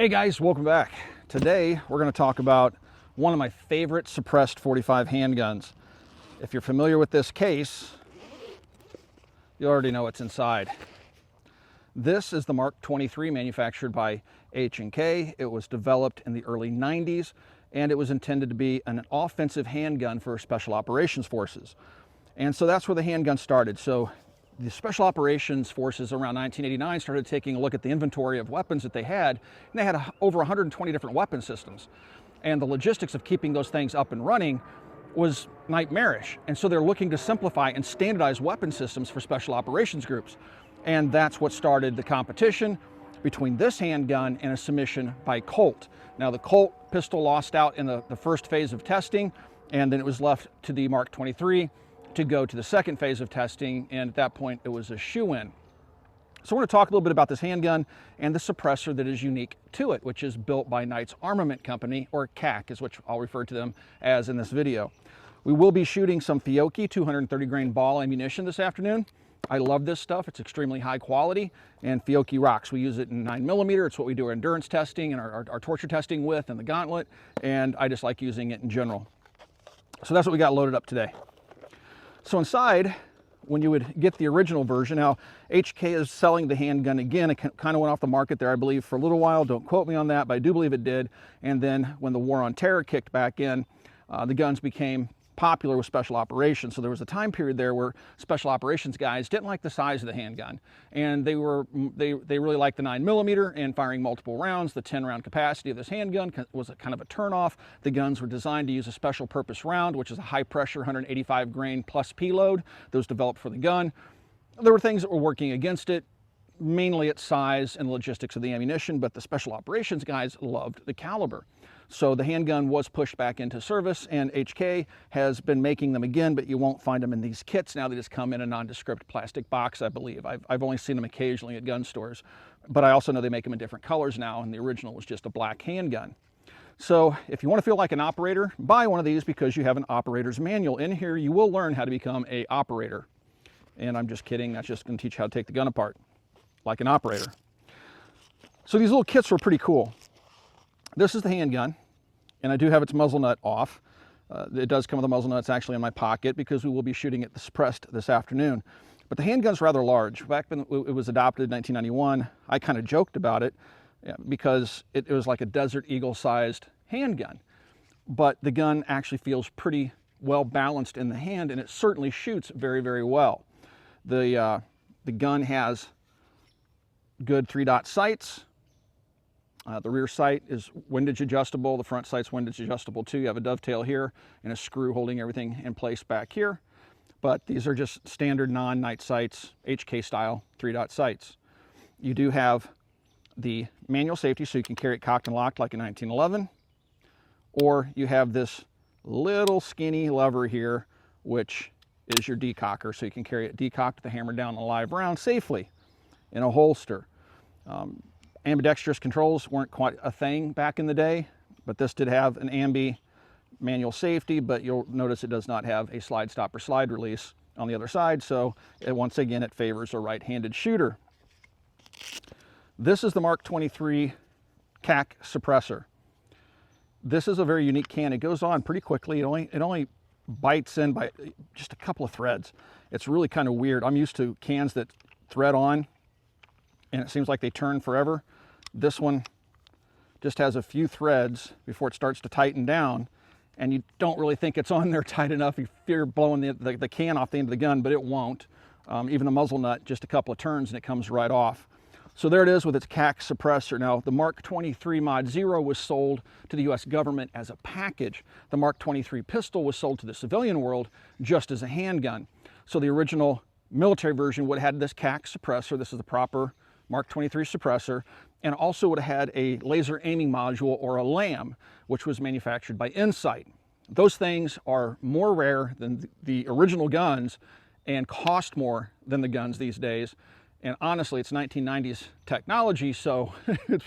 Hey guys, welcome back. Today we're going to talk about one of my favorite suppressed .45 handguns. If you're familiar with this case, you already know what's inside. This is the Mk23 manufactured by H&K. It was developed in the early 90s and it was intended to be an offensive handgun for special operations forces. And so that's where the handgun started. So the Special Operations Forces around 1989 started taking a look at the inventory of weapons that they had, and they had over 120 different weapon systems. And the logistics of keeping those things up and running was nightmarish. And so they're looking to simplify and standardize weapon systems for special operations groups. And that's what started the competition between this handgun and a submission by Colt. Now the Colt pistol lost out in the first phase of testing, and then it was left to the Mk23 to go to the second phase of testing, and at that point it was a shoo-in. So we're going to talk a little bit about this handgun and the suppressor that is unique to it, which is built by Knights Armament Company, or KAC is what I'll refer to them as in this video. We will be shooting some Fiocchi 230 grain ball ammunition this afternoon. I love this stuff. It's extremely high quality, and Fiocchi rocks. We use it in 9mm. It's what we do our endurance testing and our torture testing with, and the gauntlet, and I just like using it in general. So that's what we got loaded up today. So inside, when you would get the original version, now HK is selling the handgun again. It kind of went off the market there, I believe, for a little while. Don't quote me on that, but I do believe it did. And then when the War on Terror kicked back in, the guns became popular with special operations. So there was a time period there where special operations guys didn't like the size of the handgun, and they really liked the 9mm and firing multiple rounds. The 10-round capacity of this handgun was a kind of a turnoff. The guns were designed to use a special purpose round, which is a high pressure 185 grain plus P load that was developed for the gun. There were things that were working against it, mainly its size and logistics of the ammunition, but the special operations guys loved the caliber. So the handgun was pushed back into service, and HK has been making them again, but you won't find them in these kits now. They just come in a nondescript plastic box, I believe. I've only seen them occasionally at gun stores, but I also know they make them in different colors now, and the original was just a black handgun. So if you want to feel like an operator, buy one of these because you have an operator's manual. In here, you will learn how to become an operator. And I'm just kidding. That's just going to teach you how to take the gun apart like an operator. So these little kits were pretty cool. This is the handgun, and I do have its muzzle nut off. It does come with a muzzle nut. It's actually in my pocket because we will be shooting it suppressed this afternoon. But the handgun's rather large. Back when it was adopted in 1991, I kind of joked about it because it was like a Desert Eagle-sized handgun. But the gun actually feels pretty well balanced in the hand, and it certainly shoots very, very well. The gun has good 3-dot sights. The rear sight is windage adjustable. The front sight's windage adjustable too. You have a dovetail here and a screw holding everything in place back here. But these are just standard non-night sights, HK style 3-dot sights. You do have the manual safety, so you can carry it cocked and locked like a 1911. Or you have this little skinny lever here, which is your decocker, so you can carry it decocked with the hammer down a live round safely in a holster. Ambidextrous controls weren't quite a thing back in the day, but this did have an ambi manual safety, but you'll notice it does not have a slide stop or slide release on the other side, so once again it favors a right-handed shooter. This is the Mk23 KAC suppressor. This is a very unique can. It goes on pretty quickly. It only bites in by just a couple of threads. It's really kind of weird. I'm used to cans that thread on and it seems like they turn forever. This one just has a few threads before it starts to tighten down, and you don't really think it's on there tight enough. You fear blowing the can off the end of the gun, but it won't. Even the muzzle nut, just a couple of turns and it comes right off. So there it is with its KAC suppressor. Now the Mk23 Mod 0 was sold to the US government as a package. The Mk23 pistol was sold to the civilian world just as a handgun. So the original military version would have had this KAC suppressor. This is the proper Mk23 suppressor, and also would have had a laser aiming module, or a LAM, which was manufactured by Insight. Those things are more rare than the original guns and cost more than the guns these days. And honestly, it's 1990s technology, so it's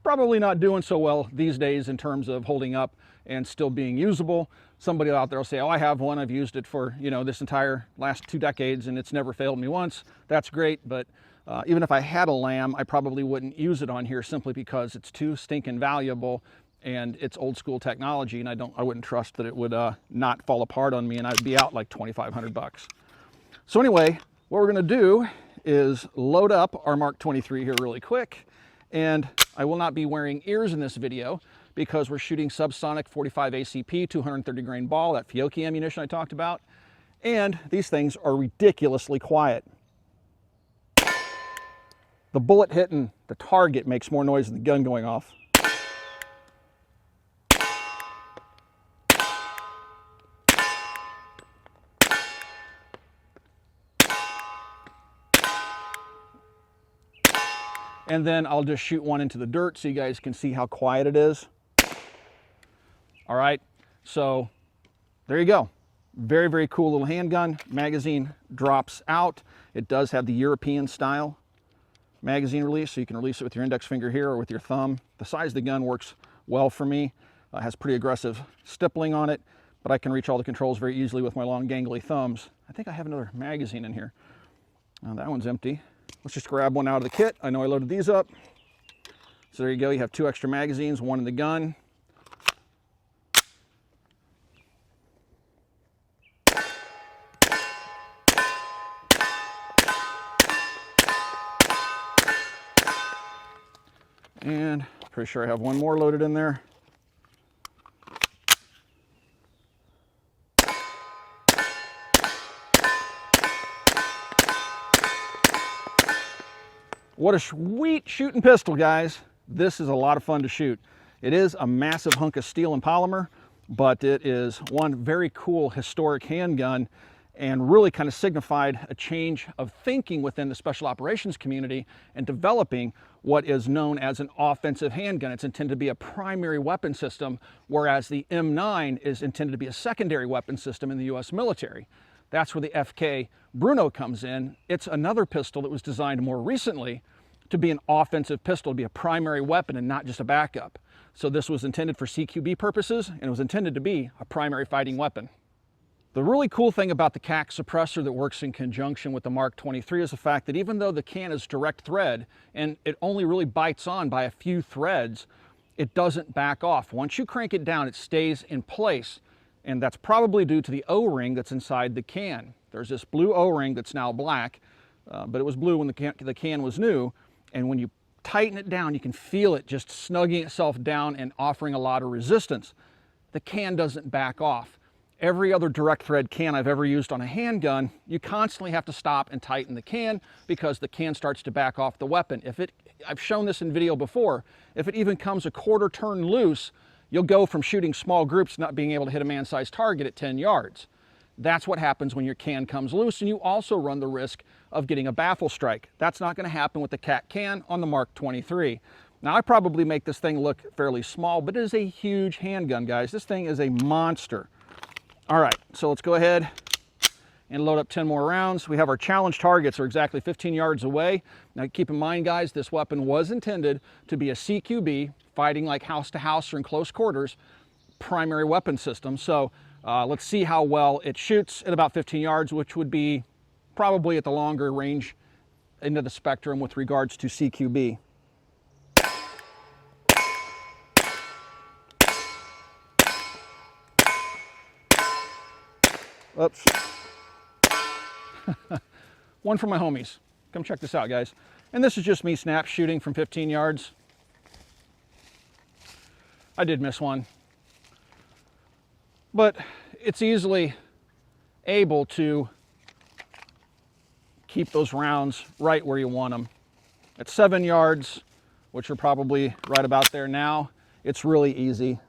probably not doing so well these days in terms of holding up and still being usable. Somebody out there will say, oh, I have one, I've used it for, this entire last 2 decades and it's never failed me once. That's great, but Even if I had a lamb, I probably wouldn't use it on here simply because it's too stinking valuable and it's old school technology, and I wouldn't trust that it would not fall apart on me and I'd be out like 2,500 bucks. So anyway, what we're gonna do is load up our Mark 23 here really quick, and I will not be wearing ears in this video because we're shooting subsonic 45 ACP 230 grain ball, that Fiocchi ammunition I talked about, and these things are ridiculously quiet. The bullet hitting the target makes more noise than the gun going off. And then I'll just shoot one into the dirt so you guys can see how quiet it is. All right, so there you go. Very, very cool little handgun. Magazine drops out. It does have the European style magazine release, so you can release it with your index finger here or with your thumb. The size of the gun works well for me. It has pretty aggressive stippling on it, but I can reach all the controls very easily with my long gangly thumbs. I think I have another magazine in here. That one's empty. Let's just grab one out of the kit. I know I loaded these up. So there you go. You have 2 extra magazines, one in the gun. And pretty sure I have one more loaded in there. What a sweet shooting pistol, guys. This is a lot of fun to shoot. It is a massive hunk of steel and polymer, but it is one very cool historic handgun and really kind of signified a change of thinking within the special operations community and developing what is known as an offensive handgun. It's intended to be a primary weapon system, whereas the M9 is intended to be a secondary weapon system in the US military. That's where the FK Bruno comes in. It's another pistol that was designed more recently to be an offensive pistol, to be a primary weapon and not just a backup. So this was intended for CQB purposes, and it was intended to be a primary fighting weapon. The really cool thing about the KAC suppressor that works in conjunction with the Mark 23 is the fact that even though the can is direct thread and it only really bites on by a few threads, it doesn't back off. Once you crank it down, it stays in place. And that's probably due to the O-ring that's inside the can. There's this blue O-ring that's now black, but it was blue when the can was new. And when you tighten it down, you can feel it just snugging itself down and offering a lot of resistance. The can doesn't back off. Every other direct thread can I've ever used on a handgun, you constantly have to stop and tighten the can because the can starts to back off the weapon. I've shown this in video before, if it even comes a quarter turn loose, you'll go from shooting small groups to not being able to hit a man-sized target at 10 yards. That's what happens when your can comes loose, and you also run the risk of getting a baffle strike. That's not going to happen with the KAC can on the Mark 23. Now, I probably make this thing look fairly small, but it is a huge handgun, guys. This thing is a monster. All right, so let's go ahead and load up 10 more rounds. We have our challenge targets are exactly 15 yards away. Now, keep in mind, guys, this weapon was intended to be a CQB, fighting like house to house or in close quarters, primary weapon system. So let's see how well it shoots at about 15 yards, which would be probably at the longer range end of the spectrum with regards to CQB. Oops. One for my homies. Come check this out, guys. And this is just me snap shooting from 15 yards. I did miss one, but it's easily able to keep those rounds right where you want them. At 7 yards, which are probably right about there now, it's really easy.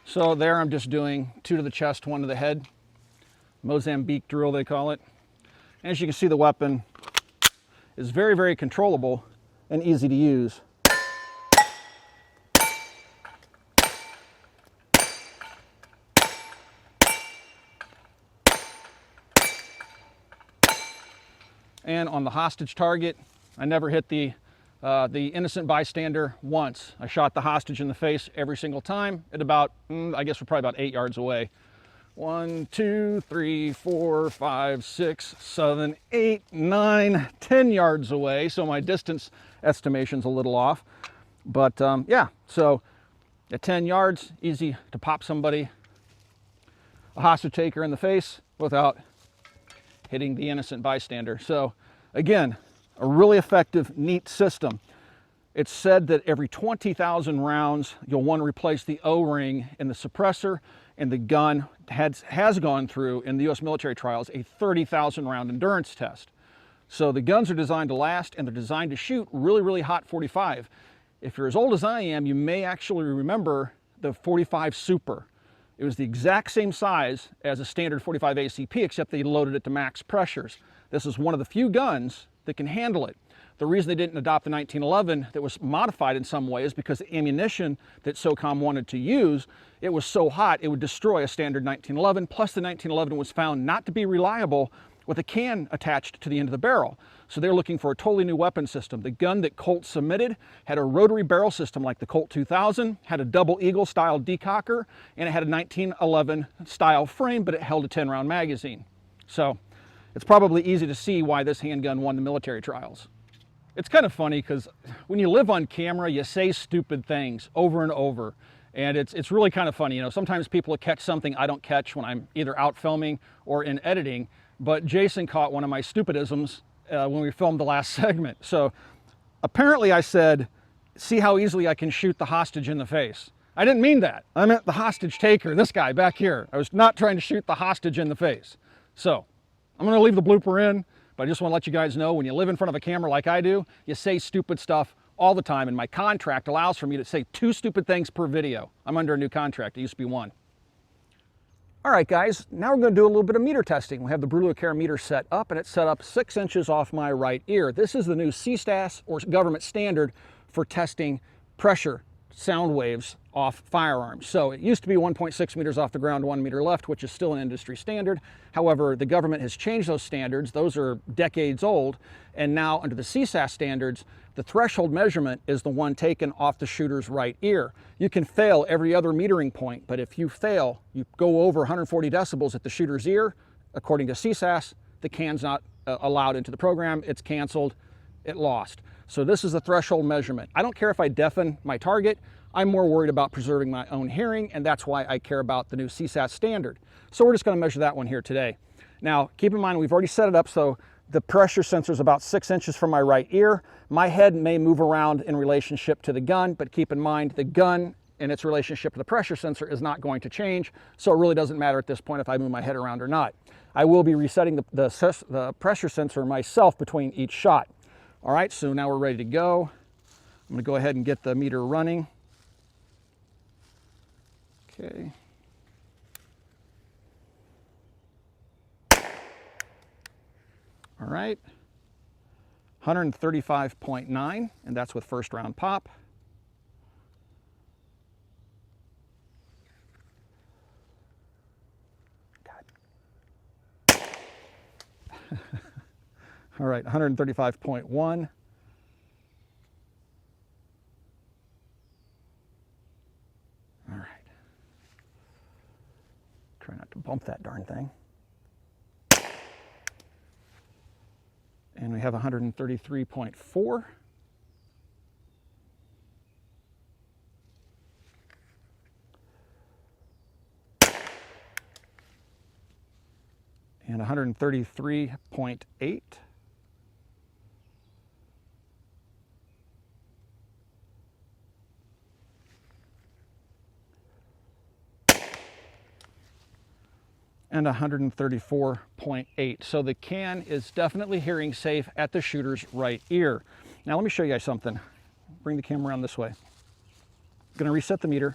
So there I'm just doing 2 to the chest, 1 to the head. Mozambique drill, they call it. And as you can see, the weapon is very, very controllable and easy to use. And on the hostage target, I never hit the the innocent bystander once. I shot the hostage in the face every single time at about, I guess we're probably about 8 yards away. 1, 2, 3, 4, 5, 6, 7, 8, 9, 10 yards away. So my distance estimation's a little off. But yeah, so at 10 yards, easy to pop somebody, a hostage taker, in the face without hitting the innocent bystander. So again, a really effective, neat system. It's said that every 20,000 rounds, you'll want to replace the O-ring in the suppressor, and the gun has gone through, in the US military trials, a 30,000 round endurance test. So the guns are designed to last, and they're designed to shoot really, really hot 45. If you're as old as I am, you may actually remember the 45 Super. It was the exact same size as a standard 45 ACP, except they loaded it to max pressures. This is one of the few guns that can handle it. The reason they didn't adopt the 1911 that was modified in some way is because the ammunition that SOCOM wanted to use, it was so hot it would destroy a standard 1911, plus the 1911 was found not to be reliable with a can attached to the end of the barrel. So they're looking for a totally new weapon system. The gun that Colt submitted had a rotary barrel system like the Colt 2000, had a double eagle style decocker, and it had a 1911 style frame, but it held a 10-round magazine. So it's probably easy to see why this handgun won the military trials. It's kind of funny because when you live on camera, you say stupid things over and over. And it's really kind of funny. You know, sometimes people will catch something I don't catch when I'm either out filming or in editing. But Jason caught one of my stupidisms when we filmed the last segment. So apparently I said, see how easily I can shoot the hostage in the face. I didn't mean that. I meant the hostage taker, this guy back here. I was not trying to shoot the hostage in the face. So I'm going to leave the blooper in. But I just want to let you guys know, when you live in front of a camera like I do, you say stupid stuff all the time, and my contract allows for me to say 2 stupid things per video. I'm under a new contract. It used to be 1. All right, guys, now we're going to do a little bit of meter testing. We have the Brutocare meter set up, and it's set up 6 inches off my right ear. This is the new CSTAS, or government standard, for testing pressure sound waves off firearms. So it used to be 1.6 meters off the ground, 1 meter left, which is still an industry standard. However, the government has changed those standards. Those are decades old. And now under the CSAS standards, the threshold measurement is the one taken off the shooter's right ear. You can fail every other metering point, but if you fail, you go over 140 decibels at the shooter's ear, according to CSAS, the can's not allowed into the program. It's canceled. It lost. So this is the threshold measurement. I don't care if I deafen my target. I'm more worried about preserving my own hearing, and that's why I care about the new CSAS standard. So we're just going to measure that one here today. Now, keep in mind, we've already set it up so the pressure sensor is about 6 inches from my right ear. My head may move around in relationship to the gun, but keep in mind the gun and its relationship to the pressure sensor is not going to change, so it really doesn't matter at this point if I move my head around or not. I will be resetting the pressure sensor myself between each shot. All right, so now we're ready to go. I'm going to go ahead and get the meter running. Okay. All right. 135.9, and that's with first round pop. God. All right, 135.1. All right. Try not to bump that darn thing. And we have 133.4. And 133.8. And 134.8. So the can is definitely hearing safe at the shooter's right ear. Now let me show you guys something. Bring the camera around this way. I'm going to reset the meter.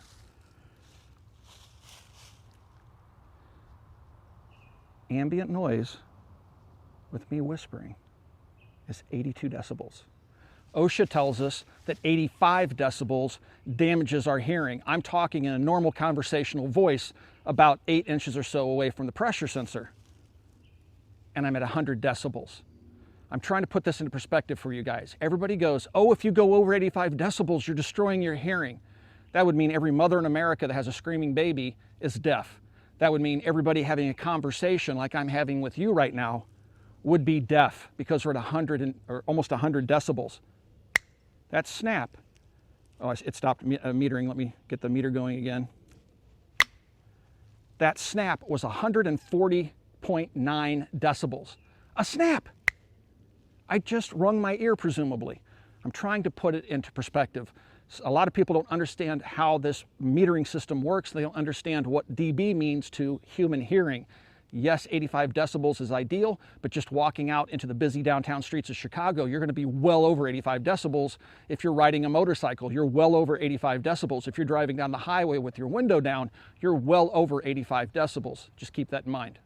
Ambient noise with me whispering is 82 decibels. OSHA tells us that 85 decibels damages our hearing. I'm talking in a normal conversational voice about 8 inches or so away from the pressure sensor, and I'm at 100 decibels. I'm trying to put this into perspective for you guys. Everybody goes, oh, if you go over 85 decibels, you're destroying your hearing. That would mean every mother in America that has a screaming baby is deaf. That would mean everybody having a conversation like I'm having with you right now would be deaf because we're at 100 or almost 100 decibels. That's snap. Oh, it stopped metering. Let me get the meter going again. That snap was 140.9 decibels. A snap. I just wrung my ear, presumably. I'm trying to put it into perspective. A lot of people don't understand how this metering system works. They don't understand what dB means to human hearing. Yes, 85 decibels is ideal, but just walking out into the busy downtown streets of Chicago, you're going to be well over 85 decibels. If you're riding a motorcycle, you're well over 85 decibels. If you're driving down the highway with your window down, you're well over 85 decibels. Just keep that in mind.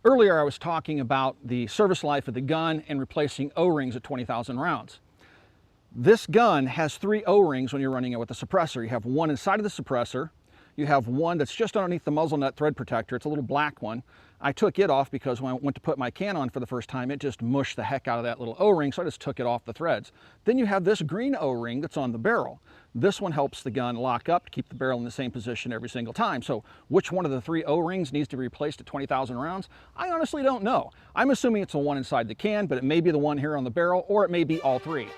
Earlier, I was talking about the service life of the gun and replacing O-rings at 20,000 rounds. This gun has 3 O-rings when you're running it with a suppressor. You have one inside of the suppressor. You have one that's just underneath the muzzle nut thread protector. It's a little black one. I took it off because when I went to put my can on for the first time, it just mushed the heck out of that little O-ring, so I just took it off the threads. Then you have this green O-ring that's on the barrel. This one helps the gun lock up to keep the barrel in the same position every single time. So which one of the 3 O-rings needs to be replaced at 20,000 rounds? I honestly don't know. I'm assuming it's the one inside the can, but it may be the one here on the barrel, or it may be all 3.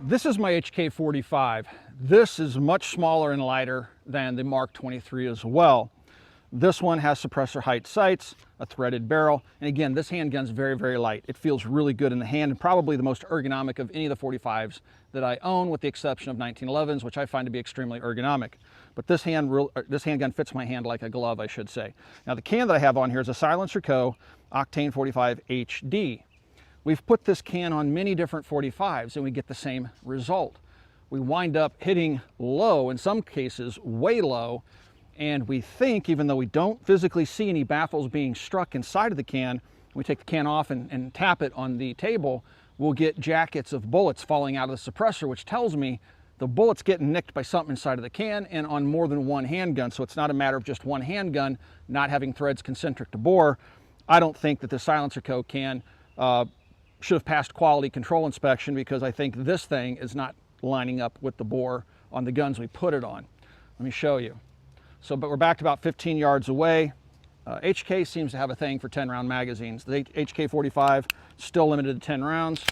This is my HK45. This is much smaller and lighter than the Mk23 as well. This one has suppressor height sights, a threaded barrel, and again, this handgun's very, very light. It feels really good in the hand and probably the most ergonomic of any of the 45s that I own, with the exception of 1911s, which I find to be extremely ergonomic. But this handgun fits my hand like a glove, I should say. Now, the can that I have on here is a Silencer Co. Octane 45 HD. We've put this can on many different 45s and we get the same result. We wind up hitting low, in some cases way low, and we think, even though we don't physically see any baffles being struck inside of the can, we take the can off and tap it on the table, we'll get jackets of bullets falling out of the suppressor, which tells me the bullet's getting nicked by something inside of the can and on more than one handgun. So it's not a matter of just one handgun not having threads concentric to bore. I don't think that the Silencer Co. can should have passed quality control inspection, because I think this thing is not lining up with the bore on the guns we put it on. Let me show you. So, but we're back to about 15 yards away. HK seems to have a thing for 10-round magazines. The HK45 still limited to 10 rounds.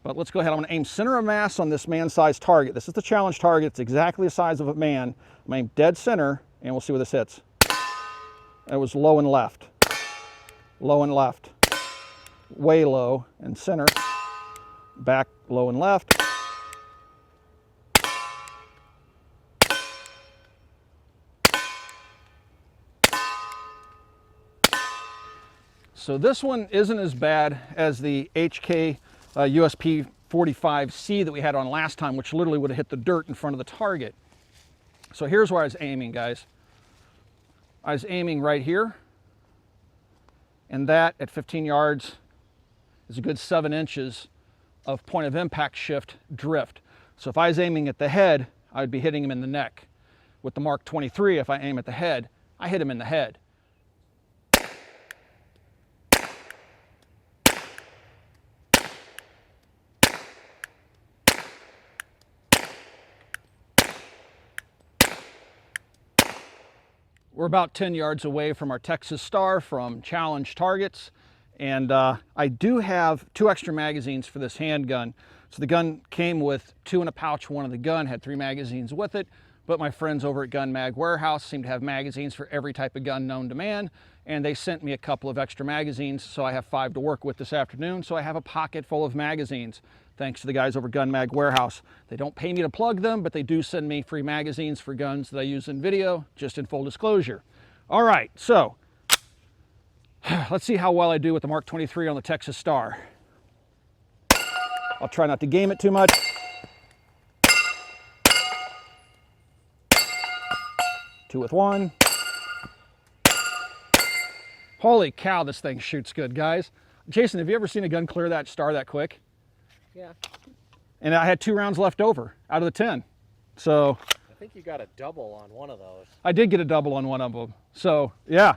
But let's go ahead. I'm going to aim center of mass on this man-sized target. This is the challenge target. It's exactly the size of a man. I'm going to aim dead center, and we'll see where this hits. It was low and left. Low and left. Way low and center. Back low and left. So this one isn't as bad as the HK USP 45C that we had on last time, which literally would have hit the dirt in front of the target. So here's where I was aiming, guys. I was aiming right here, and that at 15 yards is a good 7 inches of point of impact shift drift. So if I was aiming at the head, I'd be hitting him in the neck. With the Mk23, if I aim at the head, I hit him in the head. We're about 10 yards away from our Texas Star from challenge targets, and I do have 2 extra magazines for this handgun. So the gun came with 2 in a pouch. One of the gun had 3 magazines with it, but my friends over at Gun Mag Warehouse seem to have magazines for every type of gun known to man, and they sent me a couple of extra magazines, so I have 5 to work with this afternoon, so I have a pocket full of magazines, thanks to the guys over at Gun Mag Warehouse. They don't pay me to plug them, but they do send me free magazines for guns that I use in video, just in full disclosure. All right, so let's see how well I do with the Mark 23 on the Texas Star. I'll try not to game it too much. Two with one. Holy cow, this thing shoots good, guys. Jason, have you ever seen a gun clear that Star that quick? Yeah. And I had 2 rounds left over out of the 10. So I think you got a double on one of those. I did get a double on one of them. So yeah.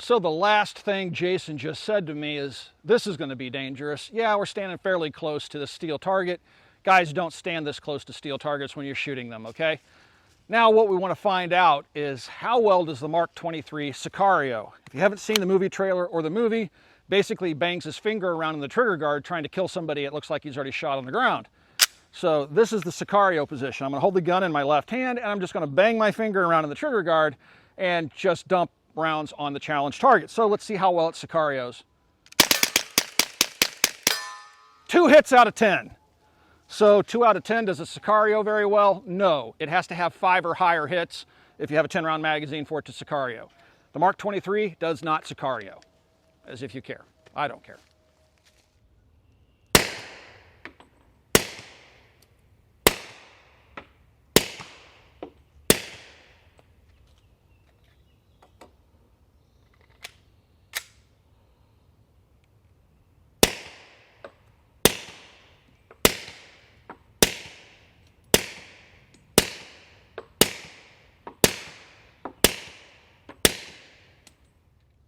So the last thing Jason just said to me is, this is going to be dangerous. Yeah, we're standing fairly close to the steel target. Guys, don't stand this close to steel targets when you're shooting them, okay? Now what we want to find out is, how well does the Mark 23 Sicario? If you haven't seen the movie trailer or the movie, basically he bangs his finger around in the trigger guard trying to kill somebody. It looks like he's already shot on the ground. So this is the Sicario position. I'm going to hold the gun in my left hand, and I'm just going to bang my finger around in the trigger guard and just dump rounds on the challenge target. So let's see how well it Sicarios. 2 hits out of 10. So 2 out of 10, does it Sicario very well? No, it has to have 5 or higher hits if you have a 10-round magazine for it to Sicario. The Mark 23 does not Sicario, as if you care. I don't care.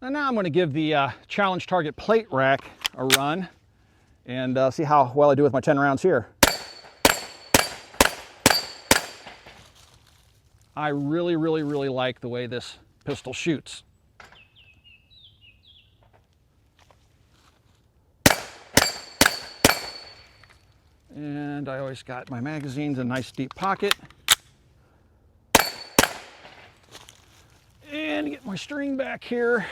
And now I'm going to give the challenge target plate rack a run and see how well I do with my 10 rounds here. I really like the way this pistol shoots. And I always got my magazines in a nice deep pocket. And get my string back here.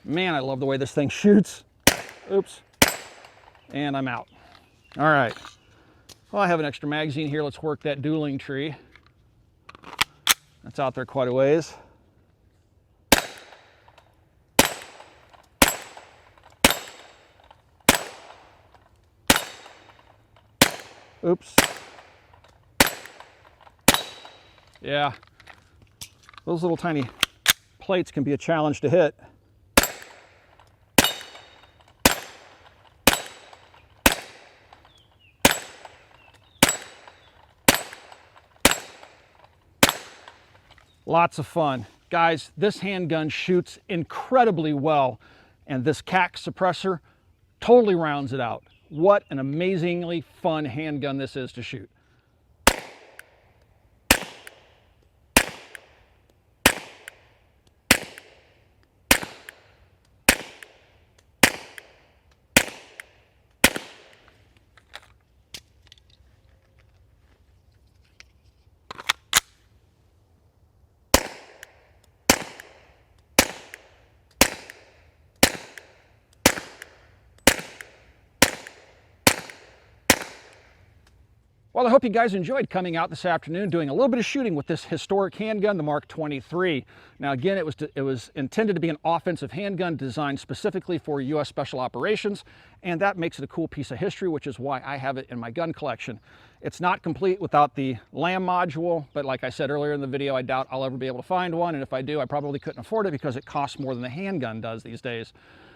Man, I love the way this thing shoots. Oops. And I'm out. All right. Well, I have an extra magazine here. Let's work that dueling tree. That's out there quite a ways. Oops. Yeah, those little tiny plates can be a challenge to hit. Lots of fun. Guys, this handgun shoots incredibly well, and this KAC suppressor totally rounds it out. What an amazingly fun handgun this is to shoot. Well, I hope you guys enjoyed coming out this afternoon, doing a little bit of shooting with this historic handgun, the Mark 23. Now, again, it was intended to be an offensive handgun designed specifically for U.S. Special Operations, and that makes it a cool piece of history, which is why I have it in my gun collection. It's not complete without the LAM module, but like I said earlier in the video, I doubt I'll ever be able to find one, and if I do, I probably couldn't afford it because it costs more than the handgun does these days.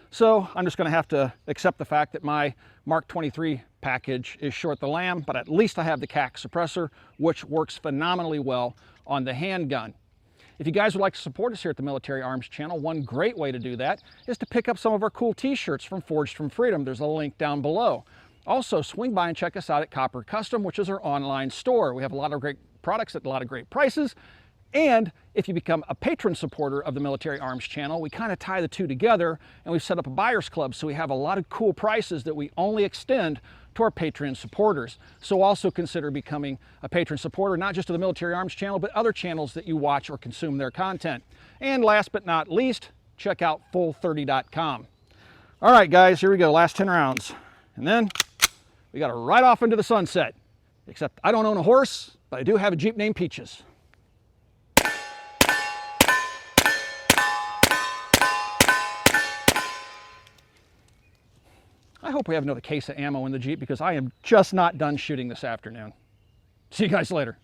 So I'm just going to have to accept the fact that my Mark 23 package is short the LAM, but at least I have the KAC suppressor, which works phenomenally well on the handgun. If you guys would like to support us here at the Military Arms Channel, one great way to do that is to pick up some of our cool t-shirts from Forged from Freedom. There's a link down below. Also, swing by and check us out at Copper Custom, which is our online store. We have a lot of great products at a lot of great prices. And if you become a patron supporter of the Military Arms Channel, we kind of tie the two together, and we've set up a buyers club, so we have a lot of cool prices that we only extend to our Patreon supporters. So also consider becoming a patron supporter, not just of the Military Arms Channel, but other channels that you watch or consume their content. And last but not least, check out full30.com. All right, guys, here we go, last 10 rounds. And then we got to ride off into the sunset. Except I don't own a horse, but I do have a Jeep named Peaches. I hope we have another case of ammo in the Jeep because I am just not done shooting this afternoon. See you guys later.